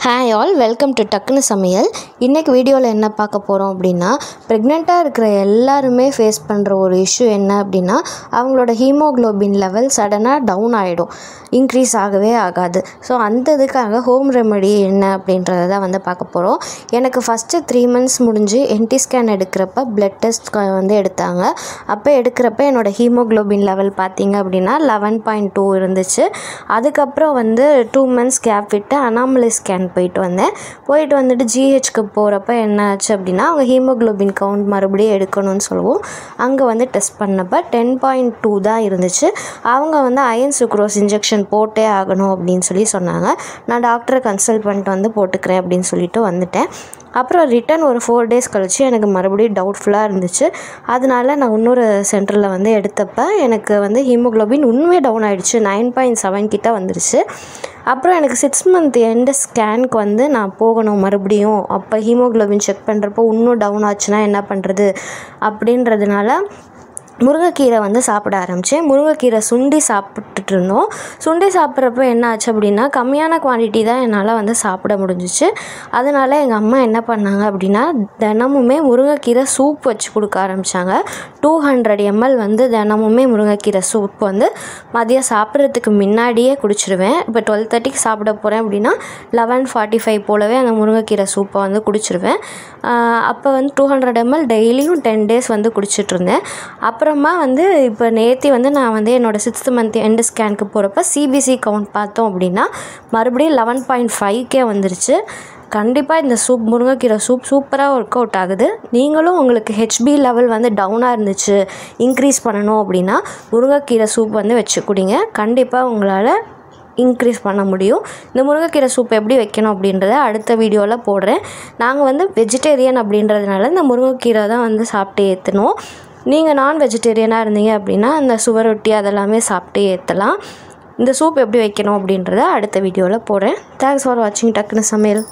Hi all, welcome to டக்குனு சமையல். இன்றைக்கி வீடியோவில் என்ன பார்க்க போகிறோம் அப்படின்னா, ப்ரெக்னெண்ட்டாக இருக்கிற எல்லாருமே ஃபேஸ் பண்ணுற ஒரு இஷ்யூ என்ன அப்படின்னா, அவங்களோட ஹீமோக்ளோபின் லெவல் சடனாக டவுன் ஆகிடும், இன்க்ரீஸ் ஆகவே ஆகாது. ஸோ அந்த இதுக்காக ஹோம் ரெமெடி என்ன அப்படின்றத தான் வந்து பார்க்க போகிறோம். எனக்கு ஃபஸ்ட்டு 3 months முடிஞ்சு என்டி ஸ்கேன் எடுக்கிறப்ப பிளட் டெஸ்ட் வந்து எடுத்தாங்க. அப்போ எடுக்கிறப்ப என்னோடய ஹீமோக்ளோபின் லெவல் பார்த்திங்க அப்படின்னா 11.2 இருந்துச்சு. அதுக்கப்புறம் வந்து 2 months கேப் விட்டு அனாமலி ஸ்கேன் போயிட்டு வந்துட்டு ஜிஹெச்க்கு போகிறப்ப என்ன ஆச்சு அப்படின்னா, அவங்க ஹீமோக்ளோபின் கவுண்ட் மறுபடியும் எடுக்கணும்னு சொல்லுவோம். அங்கே வந்து டெஸ்ட் பண்ணப்போ 10.2 தான் இருந்துச்சு. அவங்க வந்து அயன் சுக்ரோஸ் இன்ஜெக்ஷன் போட்டே ஆகணும் அப்படின்னு சொன்னாங்க. நான் டாக்டரை கன்சல்ட் பண்ணிட்டு வந்து போட்டுக்கிறேன் அப்படின்னு சொல்லிட்டு வந்துட்டேன். அப்புறம் ரிட்டன் ஒரு 4 days கழிச்சு எனக்கு மறுபடியும் டவுட்ஃபுல்லாக இருந்துச்சு. அதனால நான் இன்னொரு சென்டரில் வந்து எடுத்தப்போ எனக்கு வந்து ஹீமோக்ளோபின் உண்மையே டவுன் ஆகிடுச்சு, 9.7 கிட்ட வந்துருச்சு. அப்புறம் எனக்கு 6 month எண்ட் ஸ்கேனுக்கு வந்து நான் போகணும் மறுபடியும். அப்போ ஹீமோக்ளோபின் செக் பண்ணுறப்போ இன்னும் டவுன் ஆச்சுன்னா என்ன பண்ணுறது அப்படின்றதுனால முருங்கைக்கீரை வந்து சாப்பிட ஆரம்பித்தேன். முருங்கைக்கீரை சுண்டி சாப்பிட்டுட்டு இருந்தோம். சுண்டி சாப்பிட்றப்ப என்ன ஆச்சு அப்படின்னா, கம்மியான குவான்டிட்டி தான் என்னால் வந்து சாப்பிட முடிஞ்சிச்சு. அதனால் எங்கள் அம்மா என்ன பண்ணாங்க அப்படின்னா, தினமுமே முருங்கைக்கீரை சூப் வச்சு கொடுக்க ஆரம்பித்தாங்க. 200 ml வந்து தினமுமே முருங்கைக்கீரை சூப் வந்து மதியம் சாப்பிட்றதுக்கு முன்னாடியே குடிச்சிடுவேன். இப்போ 12:30க்கு சாப்பிட போகிறேன் அப்படின்னா 11:45 போலவே அந்த முருங்கைக்கீரை சூப்பை வந்து குடிச்சிடுவேன். அப்போ வந்து 200 ml டெய்லியும் 10 days வந்து குடிச்சிட்ருந்தேன். அப்புறமா வந்து இப்போ நேற்று வந்து நான் வந்து என்னோடய 6th month எண்டு ஸ்கேனுக்கு போகிறப்ப சிபிசி கவுண்ட் பார்த்தோம் அப்படின்னா மறுபடியும் 11.5 வந்துருச்சு. கண்டிப்பாக இந்த முருங்கைக்கீரை சூப் சூப்பராக ஒர்க் அவுட் ஆகுது. நீங்களும் உங்களுக்கு ஹெச்பி லெவல் வந்து டவுனாக இருந்துச்சு, இன்க்ரீஸ் பண்ணணும் அப்படின்னா முருங்கைக்கீரை சூப் வந்து வச்சு குடிங்க. கண்டிப்பாக உங்களால் இன்க்ரீஸ் பண்ண முடியும். இந்த முருங்கைக்கீரை சூப் எப்படி வைக்கணும் அப்படின்றத அடுத்த வீடியோவில் போடுறேன். நாங்கள் வந்து வெஜிடேரியன் அப்படின்றதுனால இந்த முருங்கைக்கீரை தான் வந்து சாப்பிட்டு ஏற்றணும். நீங்கள் நான் வெஜிடேரியனாக இருந்தீங்க அப்படின்னா அந்த சுவரொட்டி அதெல்லாமே சாப்பிட்டு ஏற்றலாம். இந்த சூப் எப்படி வைக்கணும் அப்படின்றத அடுத்த வீடியோவில் போடுறேன். தேங்க்ஸ் ஃபார் வாட்சிங் டக்குனு சமையல்.